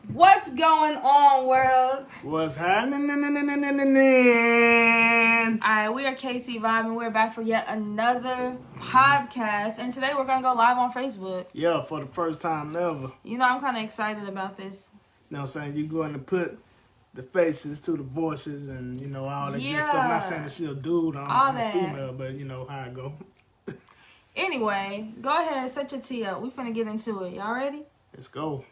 What's going on, world? What's happening? Alright, we are KC Vibe and we're back for yet another podcast. And today we're going to go live on Facebook. Yeah, for the first time ever. You know, I'm kind of excited about this. You know what I'm saying? You're going to put the faces to the voices and, all that good stuff. I'm not saying that she a dude, I'm a female, but you know how it go. Anyway, go ahead, set your tea up. We finna get into it. Y'all ready? Let's go.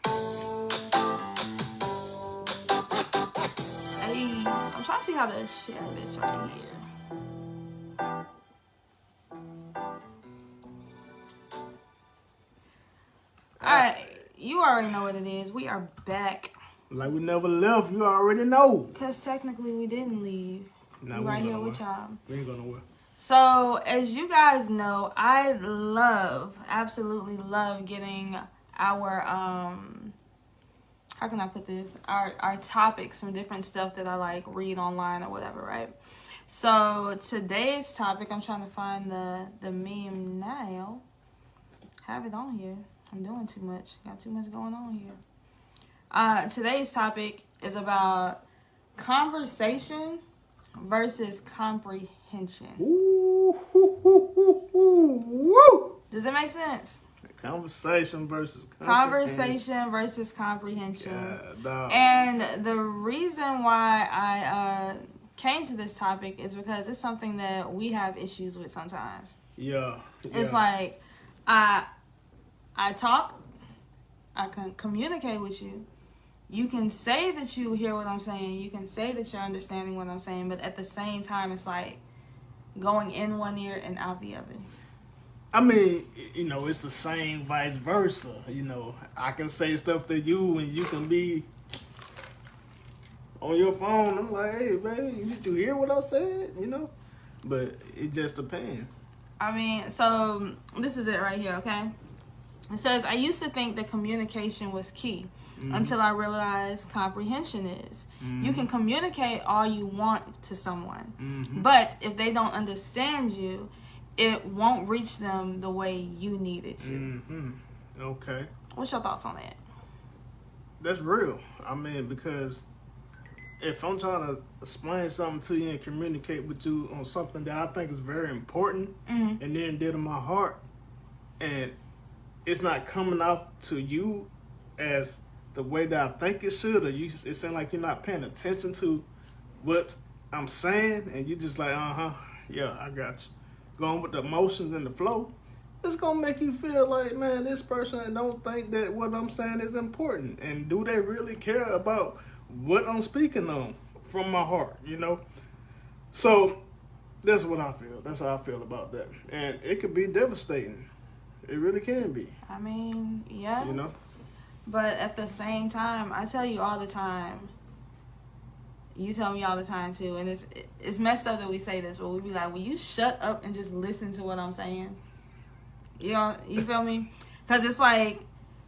Hey, I'm trying to see how to share this right here. Alright, you already know what it is. We are back. Like we never left, you already know. Because technically we didn't leave. Nah, we right here with y'all. We ain't going nowhere. So, as you guys know, I absolutely love getting our, how can I put this? Our topics from different stuff that I like read online or whatever, right? So, today's topic, I'm trying to find the meme now. Have it on here. I'm doing too much. Got too much going on here. Today's topic is about conversation versus comprehension. Ooh, woo. Does it make sense? Conversation versus comprehension. Yeah, and the reason why I came to this topic is because it's something that we have issues with sometimes. Yeah. It's like I talk, I can communicate with you. You can say that you hear what I'm saying. You can say that you're understanding what I'm saying. But at the same time, it's like going in one ear and out the other. I mean, it's the same vice versa. I can say stuff to you and you can be on your phone. I'm like, hey, baby, did you hear what I said? But it just depends. I mean, so this is it right here, okay? It says, I used to think that communication was key. Mm-hmm. Until I realized comprehension is. Mm-hmm. You can communicate all you want to someone, mm-hmm. but if they don't understand you, it won't reach them the way you need it to. Mm-hmm. Okay. What's your thoughts on that? That's real. I mean, because if I'm trying to explain something to you and communicate with you on something that I think is very important mm-hmm. and near and dear to my heart, and it's not coming off to you as the way that I think it should, or it seems like you're not paying attention to what I'm saying, and you just like, yeah, I got you. Going with the emotions and the flow, it's gonna make you feel like, man, this person don't think that what I'm saying is important, and do they really care about what I'm speaking on from my heart, So that's what I feel. That's how I feel about that, and it could be devastating. It really can be. I mean, yeah. But at the same time, I tell you all the time, you tell me all the time too, and it's messed up that we say this, but we be like, will you shut up and just listen to what I'm saying? You feel me? Because it's like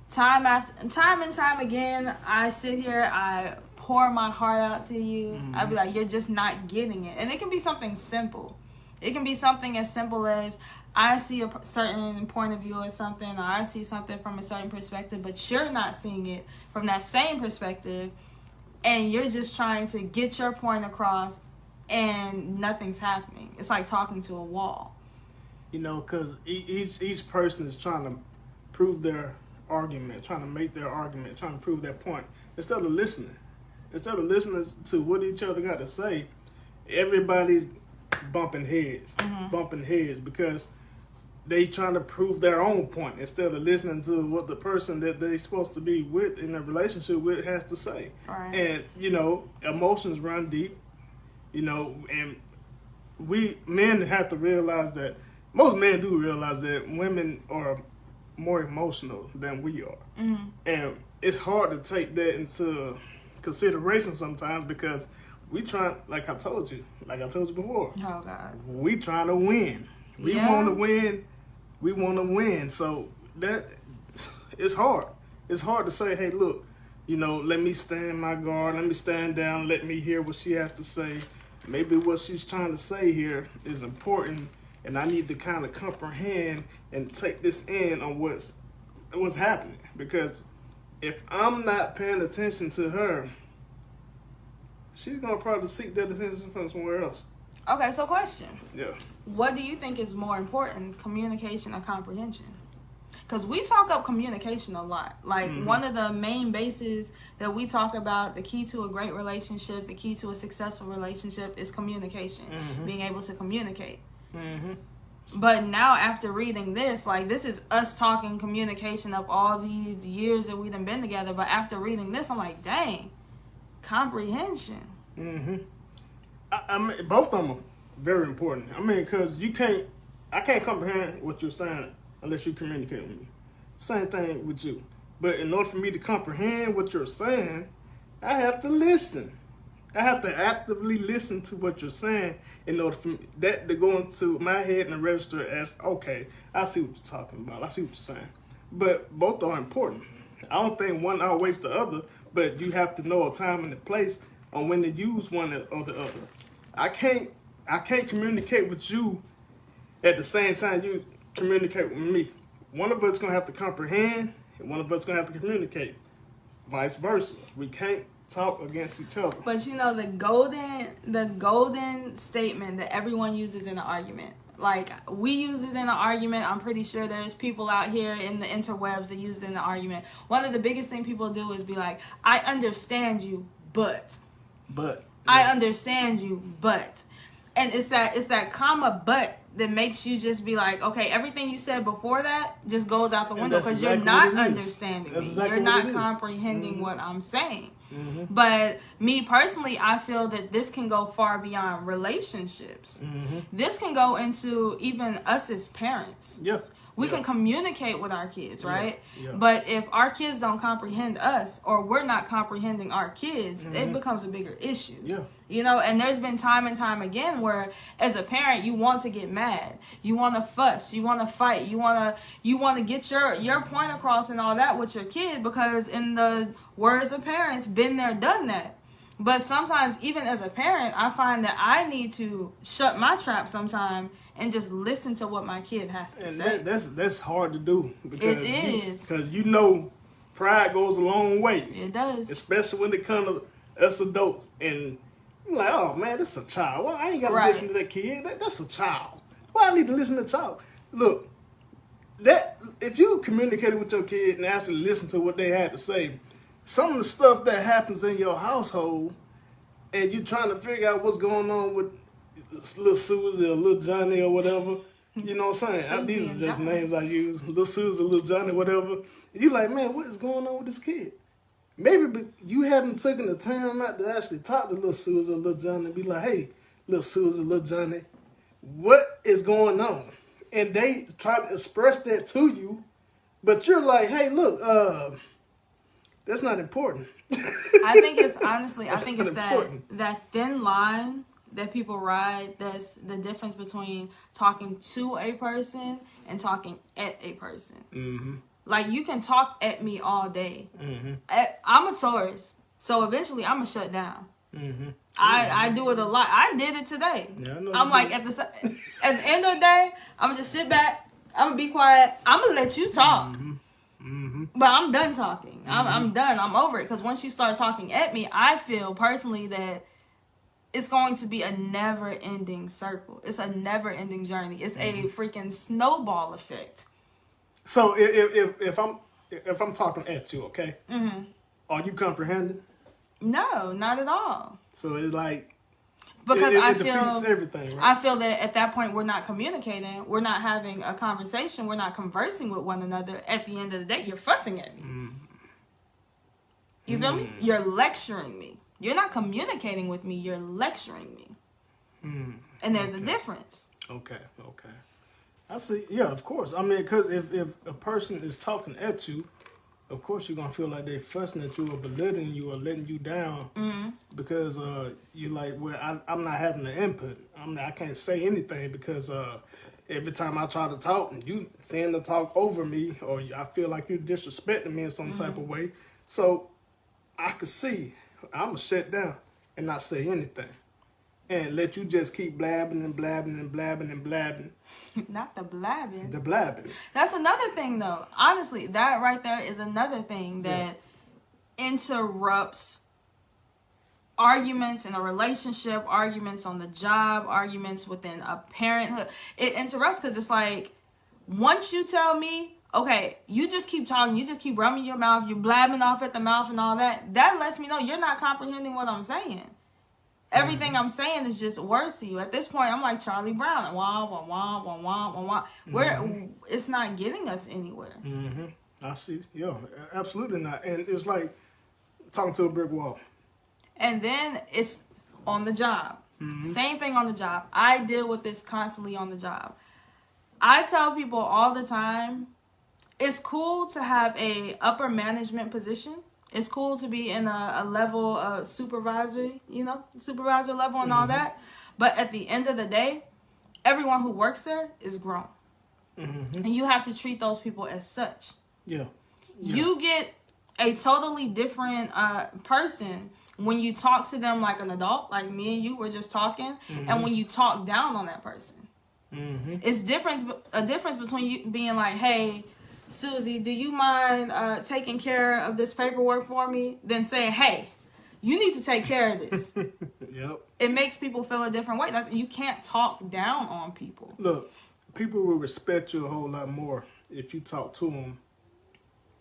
time and time again, I sit here, I pour my heart out to you. Mm-hmm. I be like, you're just not getting it. And it can be something simple. It can be something as simple as I see a certain point of view or something, or I see something from a certain perspective, but you're not seeing it from that same perspective, and you're just trying to get your point across, and nothing's happening. It's like talking to a wall. Because each person is trying to prove their argument, trying to make their argument, trying to prove their point, instead of listening. Instead of listening to what each other got to say, everybody's bumping heads because they trying to prove their own point instead of listening to what the person that they're supposed to be with in a relationship with has to say. Right. And emotions run deep, and we men have to realize that, most men do realize that women are more emotional than we are. Mm-hmm. And it's hard to take that into consideration sometimes, because we try, like I told you before. Oh God. We trying to win. We want to win. We want to win. So that it's hard. It's hard to say, hey, look, let me stand my guard. Let me stand down. Let me hear what she has to say. Maybe what she's trying to say here is important, and I need to kind of comprehend and take this in on what's happening, because if I'm not paying attention to her, she's gonna probably seek that attention from somewhere else. Okay, so question. Yeah. What do you think is more important, communication or comprehension? Because we talk up communication a lot. Like, one of the main bases that we talk about, the key to a great relationship, the key to a successful relationship is communication. Being able to communicate. But now after reading this, like, this is us talking communication up all these years that we've been together. But after reading this, I'm like, dang, comprehension. I mean, both of them are very important. I mean, because I can't comprehend what you're saying unless you communicate with me. Same thing with you. But in order for me to comprehend what you're saying, I have to listen. I have to actively listen to what you're saying in order for that to go into my head and register as, okay, I see what you're talking about. I see what you're saying. But both are important. I don't think one outweighs the other, but you have to know a time and a place on when to use one or the other. I can't communicate with you at the same time you communicate with me. One of us is going to have to comprehend, and one of us is going to have to communicate. Vice versa. We can't talk against each other. But you know, the golden statement that everyone uses in an argument. Like, we use it in an argument. I'm pretty sure there's people out here in the interwebs that use it in an argument. One of the biggest things people do is be like, I understand you, but. But. I understand you, but. And it's that comma but that makes you just be like, okay, everything you said before that just goes out the window because you're not understanding me. You're not comprehending what I'm saying. But me personally, I feel that this can go far beyond relationships. This can go into even us as parents. We can communicate with our kids, right? But if our kids don't comprehend us, or we're not comprehending our kids, it becomes a bigger issue. You know, and there's been time and time again where, as a parent, you want to get mad, you want to fuss, you want to fight, you want to get your point across and all that with your kid, because in the words of parents, been there, done that. But sometimes, even as a parent, I find that I need to shut my trap sometime and just listen to what my kid has to say. That's hard to do. Because it is. Because you know, pride goes a long way. It does. Especially when it comes to us adults. And you're like, oh man, that's a child. Well, I ain't got to listen to that kid. That's a child. Why I need to listen to a child? Look, if you communicated with your kid and actually listened to what they had to say, some of the stuff that happens in your household, and you're trying to figure out what's going on with little Susie or little Johnny or whatever, you know what I'm saying? These are just names I use. Little Susie, little Johnny, whatever. You're like, man, what is going on with this kid? Maybe you haven't taken the time out to actually talk to little Susie or little Johnny and be like, hey, little Susie, little Johnny, what is going on? And they try to express that to you, but you're like, hey, look, that's not important. I think it's that thin line that people ride. That's the difference between talking to a person and talking at a person. Like, you can talk at me all day. I'm a Taurus, so eventually I'm gonna shut down. I do it a lot. I did it today. I'm like, at the end of the day, I'm gonna just sit back. I'm gonna be quiet. I'm gonna let you talk. But I'm done talking. I'm done. I'm over it. Because once you start talking at me, I feel personally that it's going to be a never-ending circle. It's a never-ending journey. It's a freaking snowball effect. So if I'm talking at you, okay, are you comprehending? No, not at all. So it's like, because it defeats everything, right? I feel that at that point we're not communicating, we're not having a conversation, we're not conversing with one another. At the end of the day, you're fussing at me. You feel me? You're lecturing me. You're not communicating with me, you're lecturing me. And there's a difference. Okay. I see. Yeah, of course. I mean, because if a person is talking at you, of course you're gonna feel like they're fussing at you or belittling you or letting you down, because you're like, well, I'm not having the input. I can't say anything because every time I try to talk, you seem to talk over me, or I feel like you're disrespecting me in some type of way. So I could see I'm gonna shut down and not say anything, and let you just keep blabbing and blabbing and blabbing and blabbing. Not the blabbing. The blabbing. That's another thing, though. Honestly, that right there is another thing that interrupts arguments in a relationship, arguments on the job, arguments within a parenthood. It interrupts because it's like, once you tell me, okay, you just keep talking, you just keep running your mouth, you're blabbing off at the mouth and all that, that lets me know you're not comprehending what I'm saying. Everything I'm saying is just words to you. At this point, I'm like Charlie Brown. Wah, wah, wah, wah, wah, wah, wah. It's not getting us anywhere. I see. Yeah, absolutely not. And it's like talking to a brick wall. And then it's on the job. Same thing on the job. I deal with this constantly on the job. I tell people all the time, it's cool to have a upper management position. It's cool to be in a level of supervisory, supervisor level and all that. But at the end of the day, everyone who works there is grown. And you have to treat those people as such. Yeah. You get a totally different person when you talk to them like an adult, like me and you were just talking, and when you talk down on that person. It's a difference between you being like, hey, Susie, do you mind taking care of this paperwork for me? Than saying, hey, you need to take care of this. Yep. It makes people feel a different way. You can't talk down on people. Look, people will respect you a whole lot more if you talk to them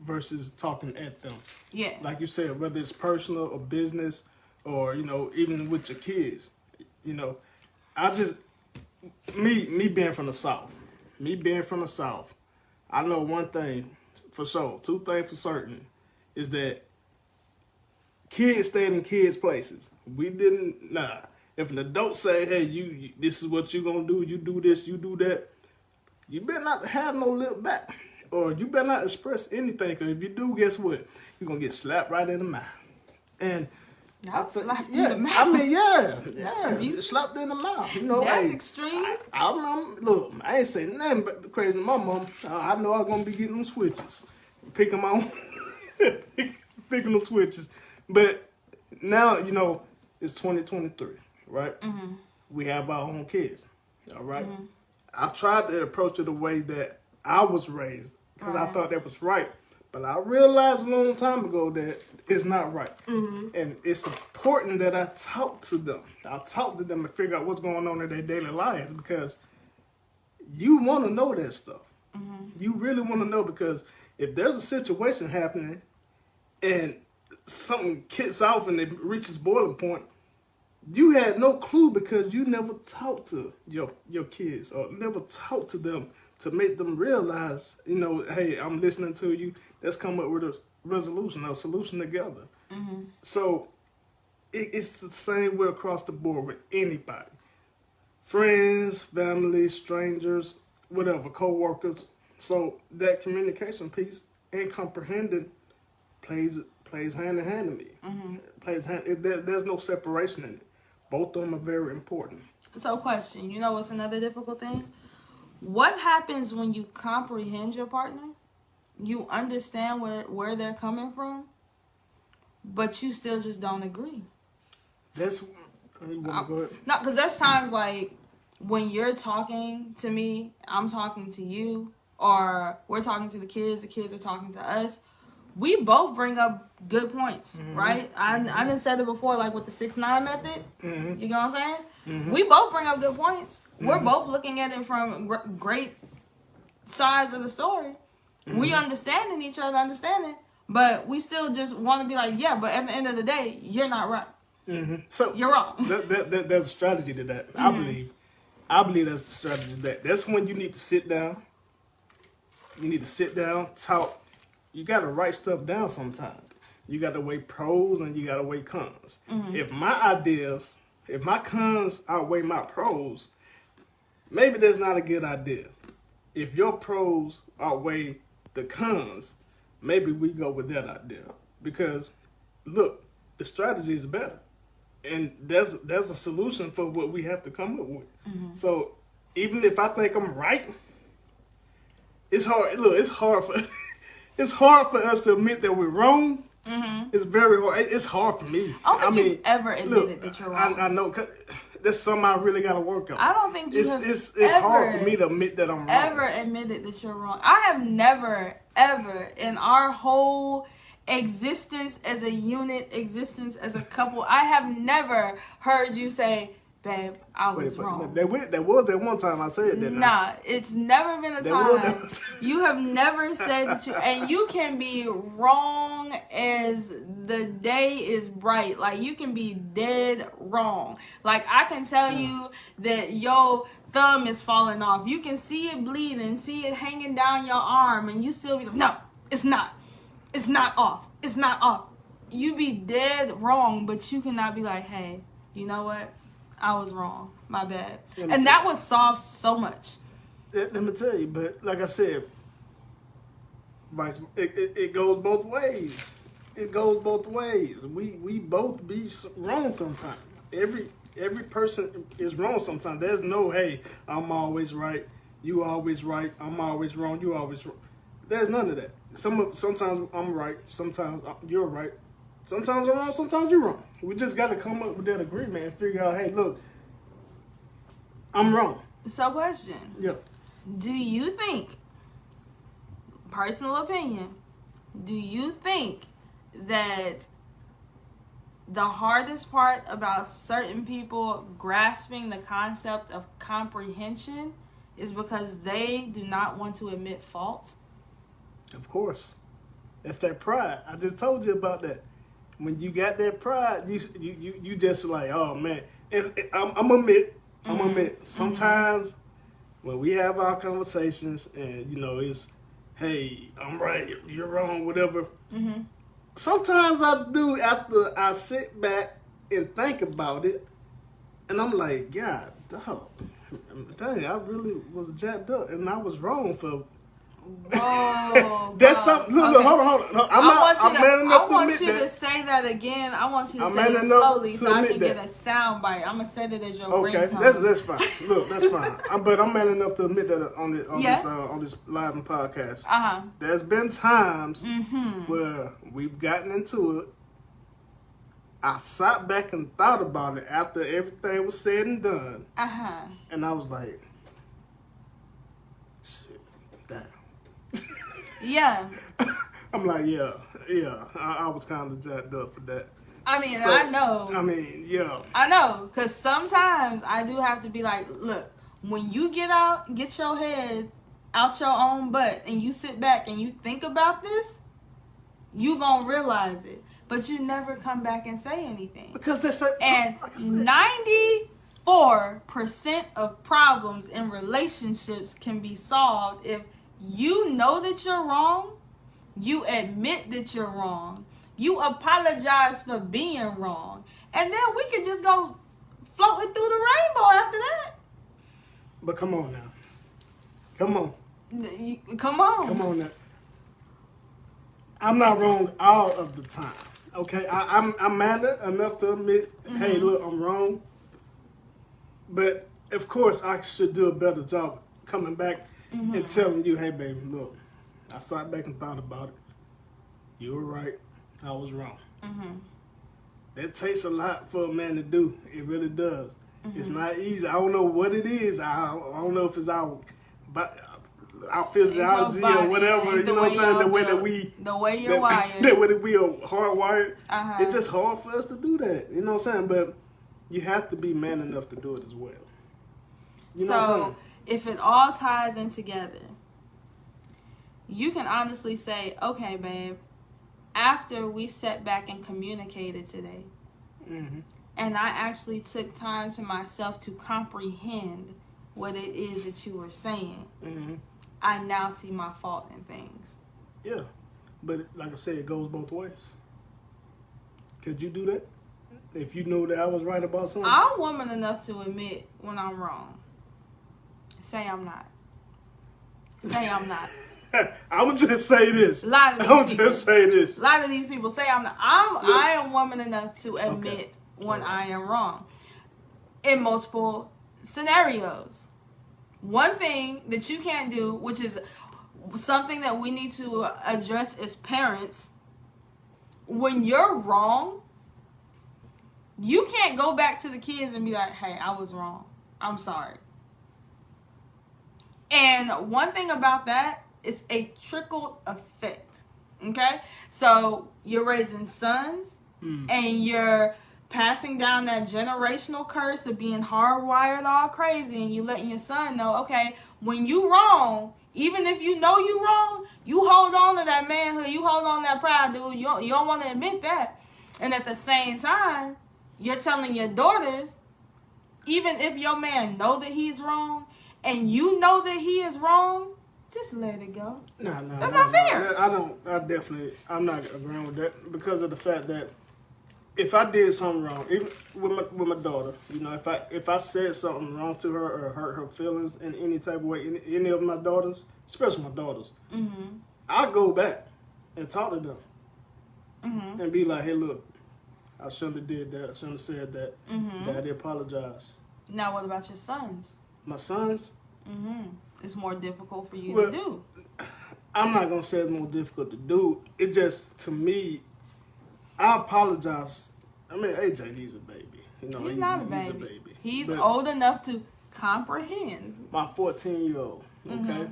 versus talking at them. Yeah. Like you said, whether it's personal or business or, even with your kids. I just, me being from the South, I know one thing for sure, two things for certain, is that kids stayed in kids' places. We didn't, If an adult say, hey, this is what you're going to do, you do this, you do that, you better not have no lip back. Or you better not express anything, because if you do, guess what? You're going to get slapped right in the mouth. And slapped in the mouth. Slapped in the mouth. That's extreme. I remember, look, I ain't saying nothing but crazy to my mom. I know I'm going to be getting them switches. Picking the switches. But now, it's 2023, right? We have our own kids, all right? I tried to approach it the way that I was raised, because I thought that was right. But I realized a long time ago that it's not right. And it's important that I talk to them. I talk to them and figure out what's going on in their daily lives, because you want to know that stuff. You really want to know, because if there's a situation happening and something kicks off and it reaches boiling point, you had no clue, because you never talked to your kids or never talked to them to make them realize, hey, I'm listening to you. Let's come up with a resolution or a solution together. So it's the same way across the board with anybody. Friends, family, strangers, whatever, co-workers. So that communication piece and comprehending plays hand in hand to me. There's no separation in it. Both of them are very important. So question, what's another difficult thing? What happens when you comprehend your partner? You understand where they're coming from, but you still just don't agree. That's... You want to go ahead? No, because there's times like when you're talking to me, I'm talking to you, or we're talking to the kids are talking to us. We both bring up good points, right? I done said it before, like with the 6-9 method. You know what I'm saying? We both bring up good points. We're both looking at it from great sides of the story. We understanding each other, but we still just want to be like, yeah, but at the end of the day, you're not right. So you're wrong. There's a strategy to that. I believe that's the strategy to that. That's when you need to sit down. You need to sit down, talk. You got to write stuff down sometimes. You got to weigh pros and you got to weigh cons. If my cons outweigh my pros, maybe that's not a good idea. If your pros outweigh the cons, maybe we go with that idea. Because, look, the strategy is better. And there's a solution for what we have to come up with. So, even if I think I'm right, it's hard. Look, it's hard for us to admit that we're wrong. It's very hard. It's hard for me. I don't think you've ever admitted that you're wrong. I know. That's something I really got to work on. I don't think you have it's hard for me to admit that I'm wrong. Ever admitted that you're wrong. I have never, ever in our whole existence as a unit, existence as a couple. I have never heard you say, babe, I was wrong. That was that one time I said that. Nah, it's never been a time. You have never said that you, and you can be wrong as the day is bright. Like, you can be dead wrong. Like, I can tell you that your thumb is falling off. You can see it bleeding, see it hanging down your arm, and you still be like, no, it's not. It's not off. It's not off. You be dead wrong, but you cannot be like, hey, you know what? I was wrong. My bad. And that would solve so much. Let me tell you, but like I said, it goes both ways. It goes both ways. We both be wrong sometimes. Every person is wrong sometimes. There's no, hey, I'm always right, you always right, I'm always wrong, you always wrong. There's none of that. Sometimes I'm right, sometimes you're right. Sometimes I'm wrong, sometimes you're wrong. We just got to come up with that agreement and figure out, hey, look, I'm wrong. So, question. Yeah. Do you think, personal opinion, do you think that the hardest part about certain people grasping the concept of comprehension is because they do not want to admit fault? Of course. That's that pride. I just told you about that. When you got that pride, you just like, oh man. I'm admit. Sometimes when we have our conversations and it's, hey, I'm right, you're wrong, whatever. Mm-hmm. Sometimes I do after I sit back and think about it, and I'm like, God, dang, I really was jacked up, and I was wrong for. Whoa, that's something. Look, okay. Hold on. I'm man enough to admit that. I want you to say that again. I want you to say it slowly so I can get a sound bite. I'm gonna set it as your ringtone. Okay, that's fine. Look, that's fine. But I'm man enough to admit that on this live and podcast. There's been times where we've gotten into it. I sat back and thought about it after everything was said and done. And I was like, shit, damn. Yeah. I'm like, yeah. I was kind of jacked up for that. I mean, so, I know. I mean, yeah. I know, because sometimes I do have to be like, look, when you get your head out your own butt and you sit back and you think about this, you gonna realize it. But you never come back and say anything. Because that's like, and 94% of problems in relationships can be solved if you know that you're wrong, you admit that you're wrong, you apologize for being wrong, and then we can just go floating through the rainbow after that. But come on now. Come on. Come on. Come on now. I'm not wrong all of the time. Okay? I'm mad enough to admit, hey, look, I'm wrong. But, of course, I should do a better job coming back and telling you, hey, baby, look, I sat back and thought about it. You were right. I was wrong. That takes a lot for a man to do. It really does. It's not easy. I don't know what it is. I don't know if it's our physiology or whatever. You know what I'm saying? The way you're wired. The way that we are hardwired. It's just hard for us to do that. You know what I'm saying? But you have to be man enough to do it as well. You know what I'm saying? If it all ties in together, you can honestly say, okay, babe, after we sat back and communicated today, and I actually took time to myself to comprehend what it is that you were saying, I now see my fault in things. Yeah, but like I said, it goes both ways. Could you do that? If you know that I was right about something? I'm woman enough to admit when I'm wrong. Say I'm not. Say I'm not. I'm gonna just say this. A lot of these people say I'm not. I am woman enough to admit when I am wrong. In multiple scenarios. One thing that you can't do, which is something that we need to address as parents, when you're wrong, you can't go back to the kids and be like, hey, I was wrong. I'm sorry. And one thing about that is a trickled effect. Okay? So you're raising sons and you're passing down that generational curse of being hardwired all crazy, and you letting your son know, okay, when you wrong, even if you know you wrong, you hold on to that manhood, you hold on to that pride, dude. You don't want to admit that. And at the same time, you're telling your daughters, even if your man know that he's wrong, and you know that he is wrong, just let it go. That's not fair. I'm not agreeing with that because of the fact that if I did something wrong, even with my daughter, you know, if I said something wrong to her or hurt her feelings in any type of way, any of my daughters, especially my daughters, I go back and talk to them and be like, hey, look, I shouldn't have did that. I shouldn't have said that. Daddy, apologize. Now, what about your sons? My sons? It's more difficult for you to do. I'm not going to say it's more difficult to do. It just, to me, I apologize. I mean, AJ, he's a baby. You know, he's not a baby. He's a baby. He's old enough to comprehend. My 14-year-old, okay?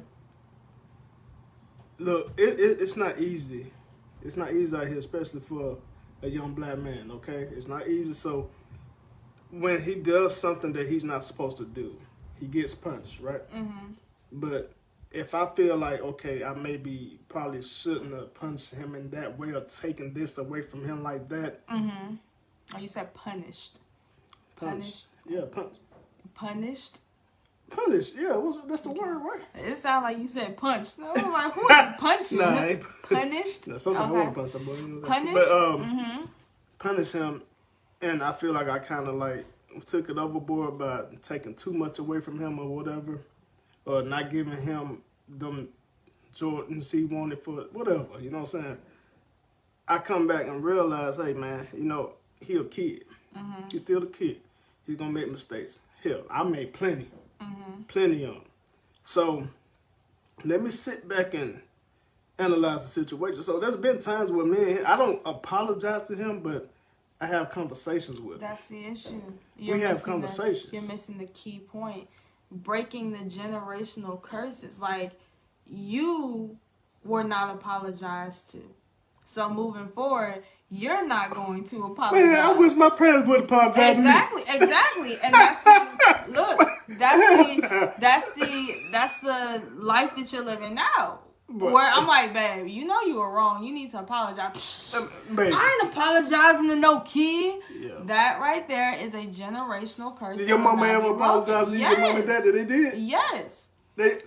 Look, it's not easy. It's not easy out here, especially for a young black man, okay? It's not easy. So when he does something that he's not supposed to do, he gets punished, right? But if I feel like, okay, I probably shouldn't have punished him in that way or taken this away from him like that. Oh, you said punished. Punished? Yeah, punished. Punished? Punished, yeah, that's the word, right? It sounded like you said punched. I was like, who is punching? Nah, I ain't punished? No, sometimes I want to punch somebody. Punished? But, punish him, and I feel like I kind of like took it overboard by taking too much away from him or whatever, or not giving him them Jordans he wanted for whatever, you know what I'm saying? I come back and realize, hey man, you know, he a kid. He's still a kid. He's going to make mistakes. Hell, I made plenty. Plenty of them. So let me sit back and analyze the situation. So there's been times where I don't apologize to him, but I have conversations with him. That's the issue. We have conversations. You're missing the key point. Breaking the generational curses. Like, you were not apologized to. So moving forward, you're not going to apologize. Man, I wish my parents would apologize to me. Exactly. And that's the life that you're living now. Where I'm like, babe, you know you were wrong. You need to apologize. I ain't apologizing to no kid. Yeah. That right there is a generational curse. Did your mama ever apologize to your mom and dad that they did? Yes.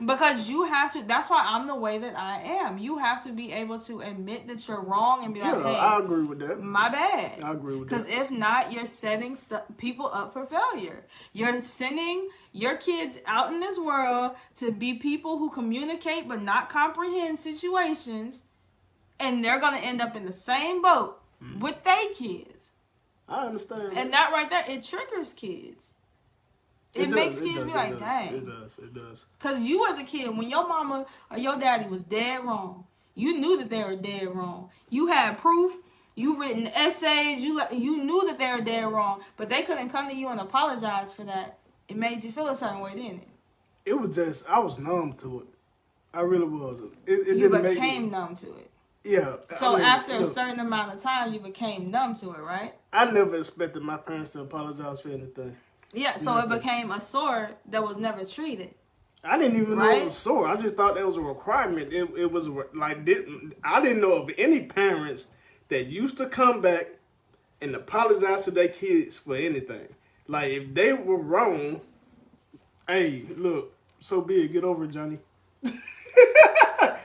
Because you have to. That's why I'm the way that I am. You have to be able to admit that you're wrong and be like, hey, I agree with that. My bad. I agree with that. Because if not, you're setting people up for failure. You're sending your kids out in this world to be people who communicate but not comprehend situations, and they're going to end up in the same boat with their kids. I understand. And that right there, it triggers kids. It makes kids be like, dang. It does. Because you as a kid, when your mama or your daddy was dead wrong, you knew that they were dead wrong. You had proof. You written essays. You knew that they were dead wrong. But they couldn't come to you and apologize for that. It made you feel a certain way, didn't it? It was just, I was numb to it. I really was. You became numb to it. Yeah. So after a certain amount of time, you became numb to it, right? I never expected my parents to apologize for anything. Yeah, so it became a sore that was never treated. I didn't even know it was a sore. I just thought that was a requirement. It was like, I didn't know of any parents that used to come back and apologize to their kids for anything. Like, if they were wrong, hey, look, so be it. Get over it, Johnny.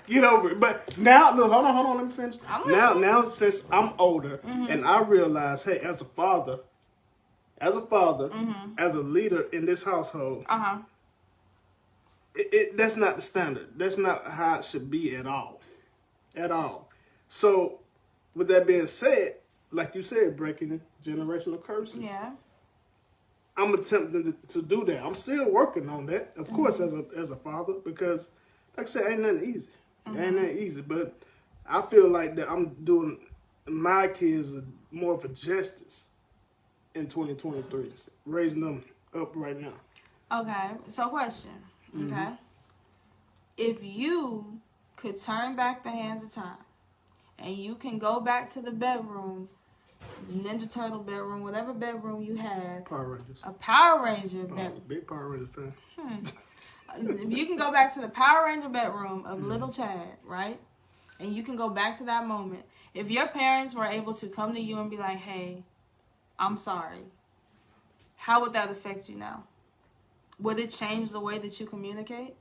Get over it. But now, look, hold on, let me finish. Now, since I'm older and I realize, hey, as a father, as a leader in this household, that's not the standard. That's not how it should be at all. At all. So, with that being said, like you said, breaking generational curses. Yeah. I'm attempting to do that. I'm still working on that, of course, as a father, because, like I said, ain't nothing easy. Ain't nothing easy. But I feel like that I'm doing my kids more of a justice in 2023, raising them up right now. Okay, so question. Okay, if you could turn back the hands of time and you can go back to the bedroom, Ninja Turtle bedroom, whatever bedroom you had. Power Rangers. A Power Ranger bedroom. Big Power Ranger fan. You can go back to the Power Ranger bedroom of little Chad, right? And you can go back to that moment. If your parents were able to come to you and be like, hey, I'm sorry, how would that affect you now? Would it change the way that you communicate?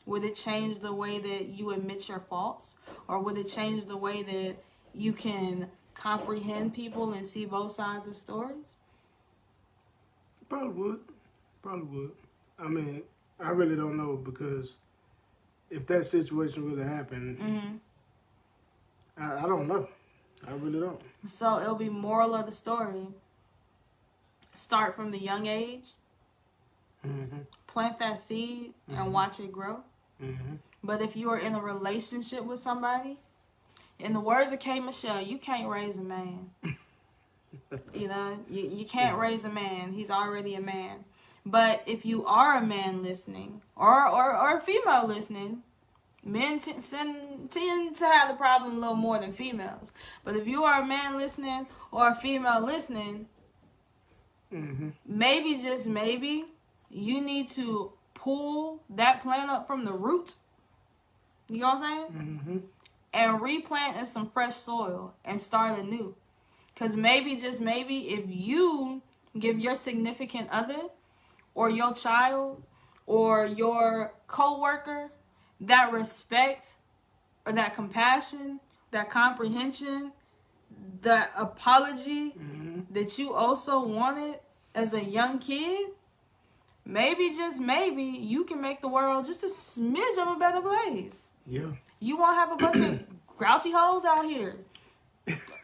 Would it change the way that you admit your faults? Or would it change the way that you can comprehend people and see both sides of stories? Probably would. I mean, I really don't know, because if that situation really happened, I don't know. I really don't. So it'll be moral of the story. Start from the young age. Plant that seed and watch it grow. But if you are in a relationship with somebody, in the words of K. Michelle, you can't raise a man. You know, you can't raise a man. He's already a man. But if you are a man listening, or a female listening, men tend to have the problem a little more than females. But if you are a man listening or a female listening, maybe, just maybe, you need to pull that plant up from the root. You know what I'm saying? And replant in some fresh soil and start anew. Because maybe, just maybe, if you give your significant other or your child or your co-worker that respect or that compassion, that comprehension, that apology that you also wanted as a young kid, maybe, just maybe, you can make the world just a smidge of a better place. Yeah. You won't have a bunch of grouchy hoes out here.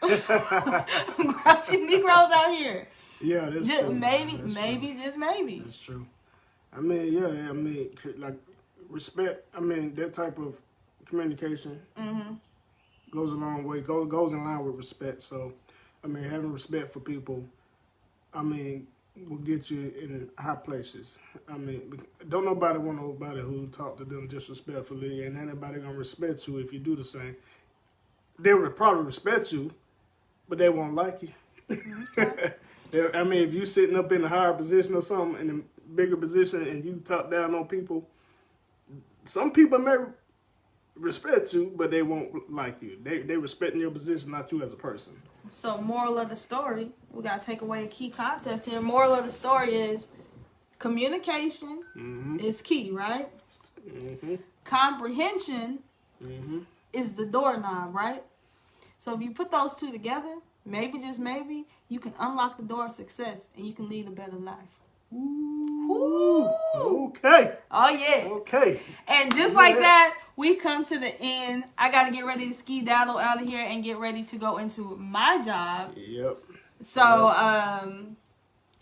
Grouchy Negroes out here. Yeah, that's just true. Maybe, That's maybe, true. Just maybe. That's true. I mean, yeah, I mean, like, respect, I mean, that type of communication goes a long way, goes in line with respect. So, I mean, having respect for people, I mean, will get you in high places. I mean, don't nobody want nobody who talk to them disrespectfully, and anybody gonna respect you if you do the same. They would probably respect you, but they won't like you. I mean, if you sitting up in a higher position or something, in a bigger position, and you talk down on people, some people may respect you, but they won't like you. They respecting your position, not you as a person. So, moral of the story, we got to take away a key concept here. Moral of the story is communication is key, right? Comprehension is the doorknob, right? So, if you put those two together, maybe, just maybe, you can unlock the door of success and you can lead a better life. Ooh. Okay. Oh, yeah. Okay. And just like that, we come to the end. I got to get ready to skedaddle out of here and get ready to go into my job. Yep. So,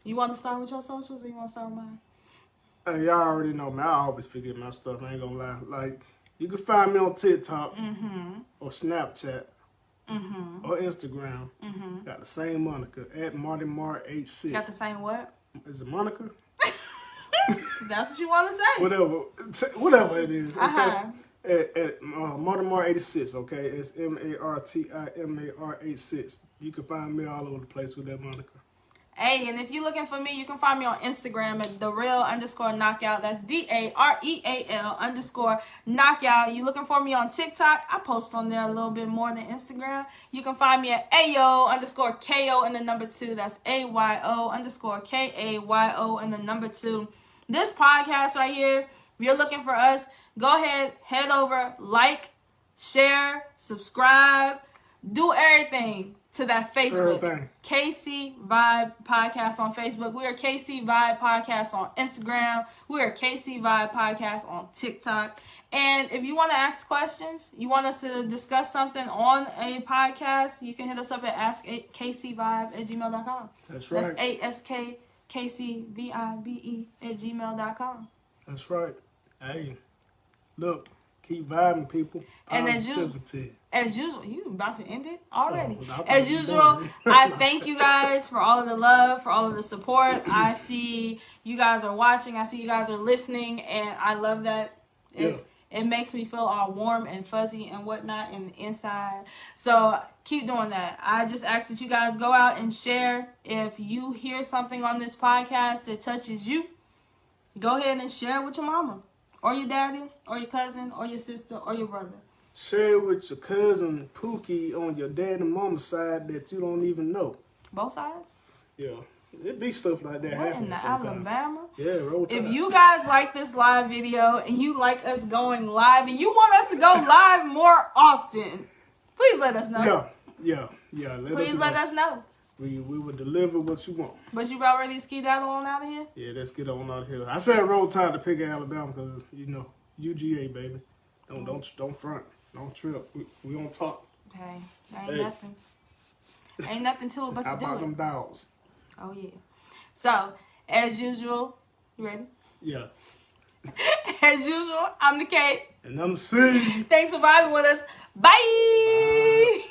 you want to start with your socials or you want to start with mine? Y'all already know me. I always forget my stuff. I ain't gonna lie. Like, you can find me on TikTok or Snapchat or Instagram. Got the same moniker, at MartyMar86. Got the same what? Is it moniker? That's what you want to say. Whatever it is. Okay. At MartyMar86. Okay, it's MartyMar86. You can find me all over the place with that moniker. Hey, and if you're looking for me, you can find me on Instagram at @thereal_knockout. That's DAREAL_knockout. You looking for me on TikTok? I post on there a little bit more than Instagram. You can find me at AYO_KO and the number 2. That's AYO_KAYO and the number 2. This podcast right here, if you're looking for us, go ahead, head over, like, share, subscribe, do everything to that Facebook. KC Vibe Podcast on Facebook. We are KC Vibe Podcast on Instagram. We are KC Vibe Podcast on TikTok. And if you want to ask questions, you want us to discuss something on a podcast, you can hit us up at askkcvibe@gmail.com. That's right. That's ASKKCVIBE@gmail.com. That's right. Hey, look, keep vibing, people. And as usual, you about to end it already. As usual, I thank you guys for all of the love, for all of the support. I see you guys are watching. I see you guys are listening, and I love that. It makes me feel all warm and fuzzy and whatnot in the inside. So keep doing that. I just ask that you guys go out and share. If you hear something on this podcast that touches you, go ahead and share it with your mama or your daddy or your cousin or your sister or your brother. Share it with your cousin Pookie on your dad and mama's side that you don't even know. Both sides? Yeah. It be stuff like that happening in the sometimes. Alabama? Yeah, roll tide. If you guys like this live video and you like us going live and you want us to go live more often, please let us know. Yeah. Please let us know. We will deliver what you want. But you about ready to skedaddle on out of here? Yeah, let's get on out of here. I said roll tide to pick Alabama because, you know, UGA, baby. Don't front. Don't trip. We don't talk. Hey, ain't nothing. Ain't nothing to it but to do it. How about them dogs? Oh, yeah. So, as usual, you ready? Yeah. As usual, I'm the Kate. And I'm C. Thanks for vibing with us. Bye.